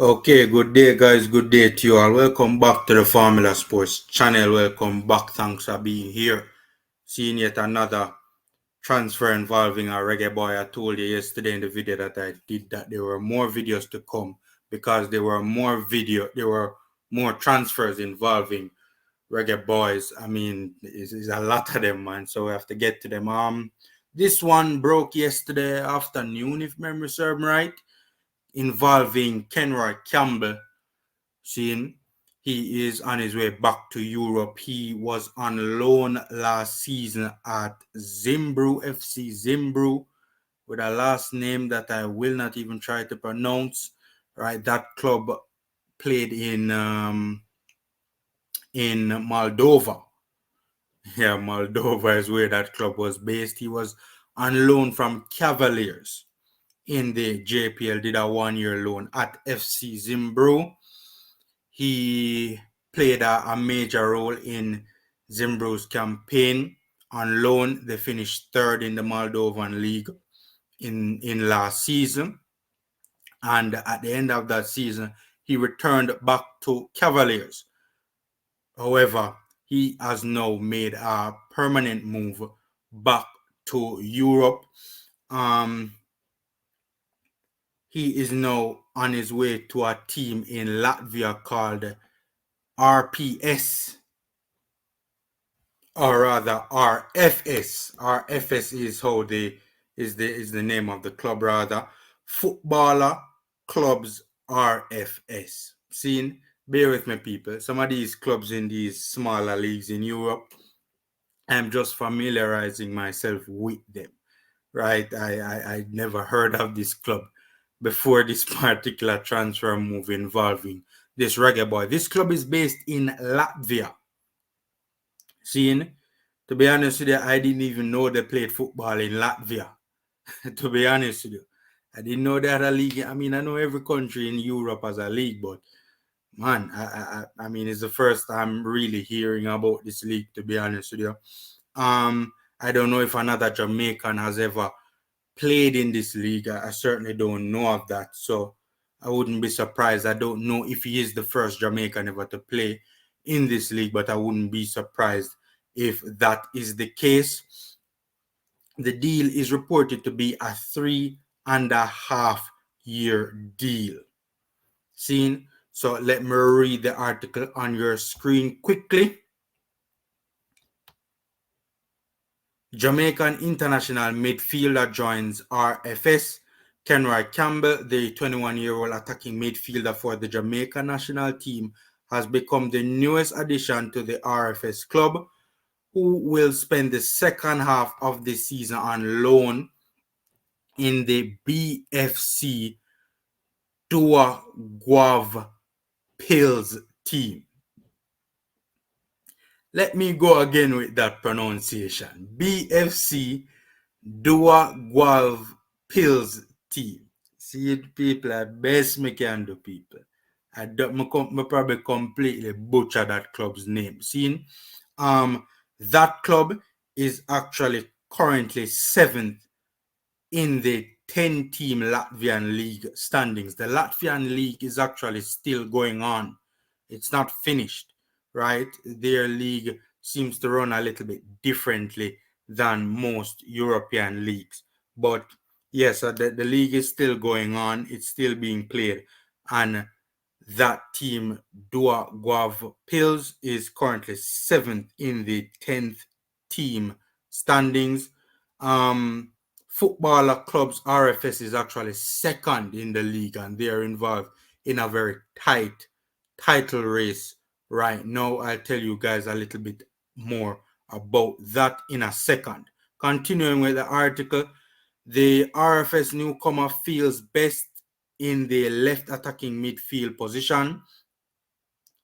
Okay, good day, guys. Good day to you all. Welcome back to the Formula Sports channel. Welcome back. Thanks for being here. Seeing yet another transfer involving a reggae boy. I told you yesterday in the video that I did that there were more videos to come because there were more transfers involving reggae boys. I mean, it's a lot of them, man. So we have to get to them. This one broke yesterday afternoon, if memory serves me right, involving Kenroy Campbell. Seeing he is on his way back to Europe. He was on loan last season at Zimbru FC Zimbru with a last name that I will not even try to pronounce. Right, that club played in Moldova. Yeah, Moldova is where that club was based. He was on loan from Cavaliers in the JPL. Did a 1-year loan at FC Zimbru. He played a major role in Zimbru's campaign on loan. They finished third in the Moldovan league in last season. And at the end of that season, he returned back to Cavaliers. However, he has now made a permanent move back to Europe. He is now on his way to a team in Latvia called RPS, or rather RFS. RFS is how they is the name of the club, rather. Footballer Clubs RFS. Seen? Bear with me, people. Some of these clubs in these smaller leagues in Europe, I'm just familiarizing myself with them. Right? I never heard of this club before this particular transfer move involving this reggae boy. This club is based in Latvia. Seeing? To be honest with you, I didn't even know they played football in Latvia. To be honest with you, I didn't know they had a league. I mean, I know every country in Europe has a league, but man, I mean, it's the first time really hearing about this league. To be honest with you, I don't know if another Jamaican has ever played in this league. I certainly don't know of that, so I wouldn't be surprised. I don't know if he is the first Jamaican ever to play in this league, but I wouldn't be surprised if that is the case. The deal is reported to be a 3.5-year deal. Seen? So let me read the article on your screen quickly. Jamaican international midfielder joins RFS. Kenroy Campbell, the 21-year-old attacking midfielder for the Jamaica national team, has become the newest addition to the RFS club, who will spend the second half of the season on loan in the BFC Dua Guav Pills team. Let me go again with that pronunciation. BFC Dua Guav Pills team. See it, people, I best me can do, people. I probably completely butcher that club's name. See, that club is actually currently 7th in the 10-team Latvian league standings. The Latvian league is actually still going on. It's not finished, right? Their league seems to run a little bit differently than most European leagues. But yes, the league is still going on. It's still being played. And that team, Dua Guav Pils, is currently 7th in the 10th team standings. Footballer Clubs RFS is actually 2nd in the league, and they are involved in a very tight title race right now. I'll tell you guys a little bit more about that in a second. Continuing with the article, the RFS newcomer feels best in the left attacking midfield position.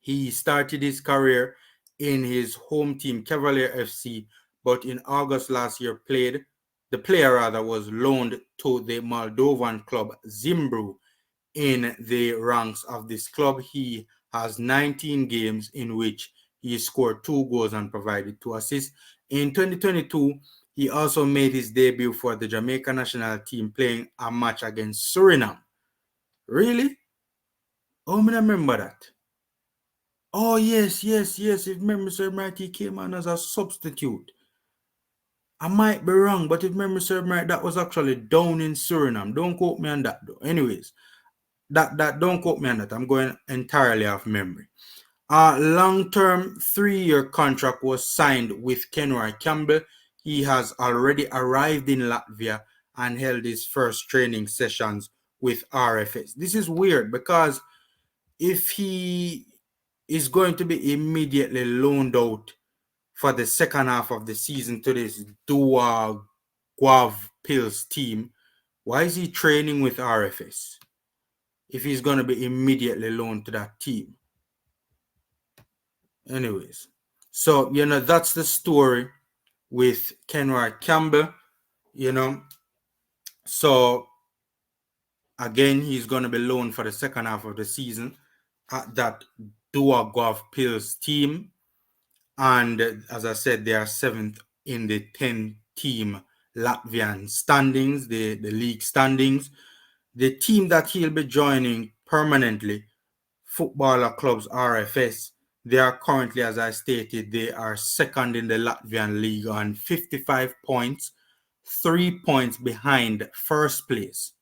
He started his career in his home team Cavalier FC, but in August last year the player was loaned to the Moldovan club Zimbru. In the ranks of this club, he has 19 games in which he scored 2 goals and provided 2 assists. In 2022, he also made his debut for the Jamaica national team, playing a match against Suriname. Really? Oh, I remember that. Oh, yes, yes, yes. If memory serves right, he came on as a substitute. I might be wrong, but if memory serves right, that was actually down in Suriname. Don't quote me on that, though. Anyways, that don't quote me on that. I'm going entirely off memory. A long-term 3-year contract was signed with Kenroy Campbell. He has already arrived in Latvia and held his first training sessions with RFS. This is weird because if he is going to be immediately loaned out for the second half of the season to this Dua Guav Pills team, why is he training with RFS if he's going to be immediately loaned to that team? Anyways, so, that's the story with Kenroy Campbell, you know. So, again, he's going to be loaned for the second half of the season at that Dua Guav Pills team. And as I said, they are seventh in the 10-team Latvian standings, the league standings. The team that he'll be joining permanently, Footballer Clubs RFS, they are currently, as I stated, they are second in the Latvian league on 55 points, 3 points behind first place.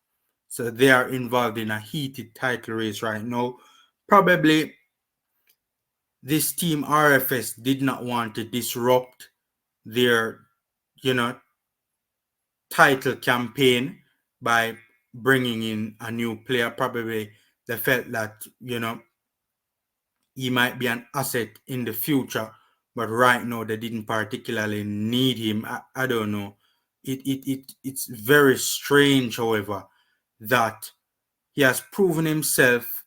So they are involved in a heated title race right now. Probably this team RFS did not want to disrupt their, title campaign by bringing in a new player. Probably they felt that, he might be an asset in the future, but right now they didn't particularly need him. I don't know. It's very strange, however, that he has proven himself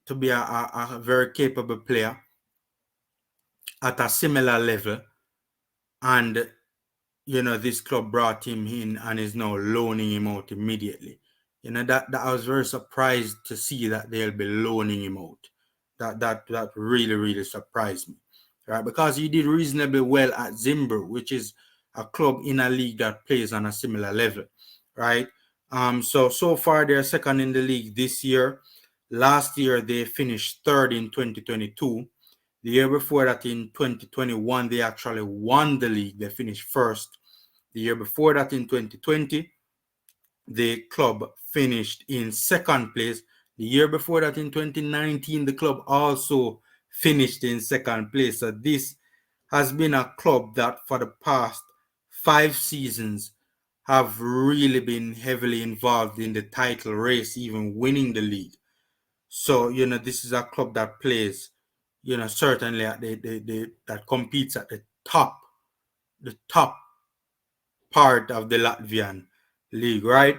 to be a very capable player at a similar level, and this club brought him in and is now loaning him out immediately. That I was very surprised to see that they'll be loaning him out. That really, really surprised me. Right? Because he did reasonably well at Zimbabwe, which is a club in a league that plays on a similar level. Right? So far they're second in the league this year. Last year they finished third in 2022. The year before that, in 2021, they actually won the league. They finished first. The year before that, in 2020, the club finished in second place. The year before that, in 2019, the club also finished in second place. So this has been a club that for the past 5 seasons have really been heavily involved in the title race, even winning the league. So, this is a club that plays, certainly at that competes at the top part of the Latvian league, right?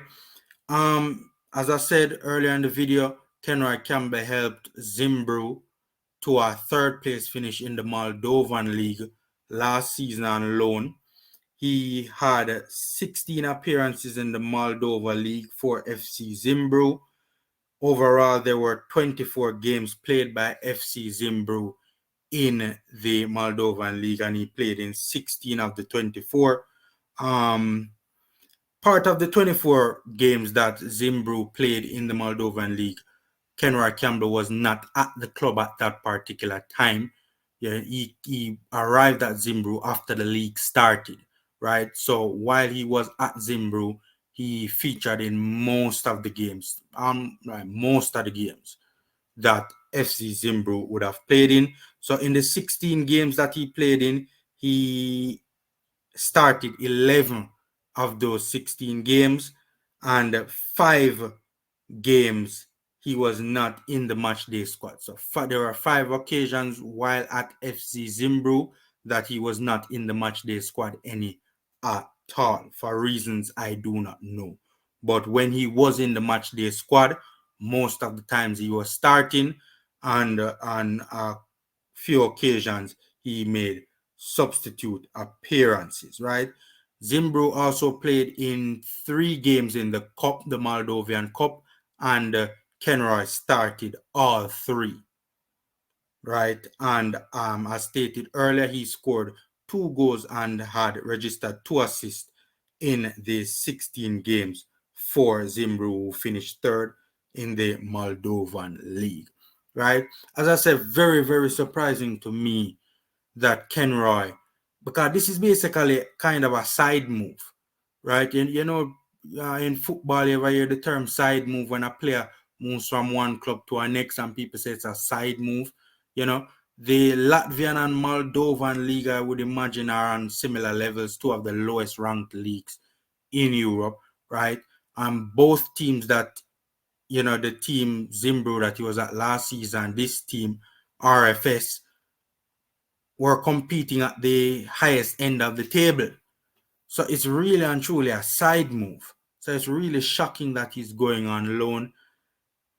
As I said earlier in the video, Kenroy Campbell helped Zimbabwe to a third place finish in the Moldovan league last season on loan. He had 16 appearances in the Moldova league for FC Zimbabwe. Overall, there were 24 games played by FC Zimbabwe in the Moldovan league, and he played in 16 of the 24. Part of the 24 games that Zimbabwe played in the Moldovan league, Kenroy Campbell was not at the club at that particular time. Yeah, he arrived at Zimbabwe after the league started, right? So while he was at Zimbabwe, he featured in most of the games, most of the games that FC Zimbabwe would have played in. So in the 16 games that he played in, he started 11 of those 16 games, and 5 games he was not in the match day squad. So there were 5 occasions while at FC Zimbabwe that he was not in the match day squad any at all, for reasons I do not know. But when he was in the match day squad, most of the times he was starting, and on a few occasions he made substitute appearances, right? Zimbabwe also played in 3 games in the Cup, the Moldovan Cup, and Kenroy started all 3, right? And as stated earlier, he scored 2 goals and had registered 2 assists in the 16 games for Zimbabwe, who finished third in the Moldovan league. right? As I said, very, very surprising to me that Kenroy, because this is basically kind of a side move, right? In football, you ever hear the term side move when a player moves from one club to a next, and people say it's a side move. You know, the Latvian and Moldovan league, I would imagine, are on similar levels, two of the lowest ranked leagues in Europe, right? Both teams that, the team Zimbru that he was at last season, this team RFS, were competing at the highest end of the table. So it's really and truly a side move. So it's really shocking that he's going on loan.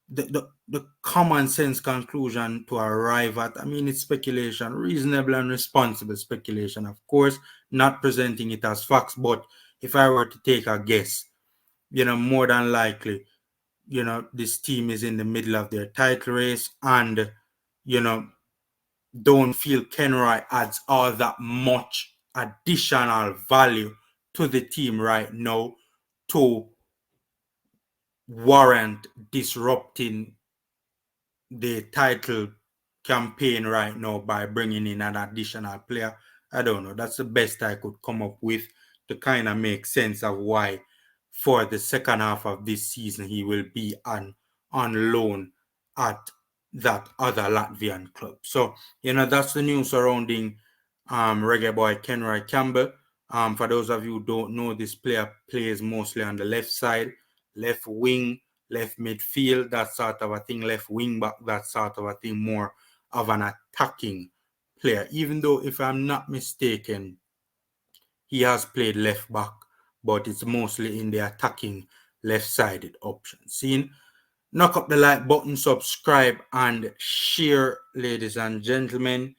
The common sense conclusion to arrive at, I mean, it's speculation, reasonable and responsible speculation, of course, not presenting it as facts. But if I were to take a guess, more than likely, this team is in the middle of their title race, and, you know, don't feel Kenroy adds all that much additional value to the team right now to warrant disrupting the title campaign right now by bringing in an additional player. I don't know. That's the best I could come up with to kind of make sense of why for the second half of this season he will be on loan at that other Latvian club. So, that's the news surrounding Reggae Boy Kenroy Campbell. For those of you who don't know, this player plays mostly on the left side, left wing, left midfield, that sort of a thing, left wing back, that sort of a thing, more of an attacking player. Even though, if I'm not mistaken, he has played left back, but it's mostly in the attacking left-sided option. Seeing, knock up the like button, subscribe, and share, ladies and gentlemen.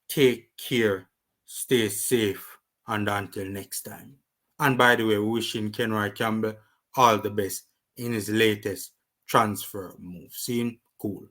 Take care, stay safe, and until next time. And by the way, wishing Kenroy Campbell all the best in his latest transfer move. Seeing, cool.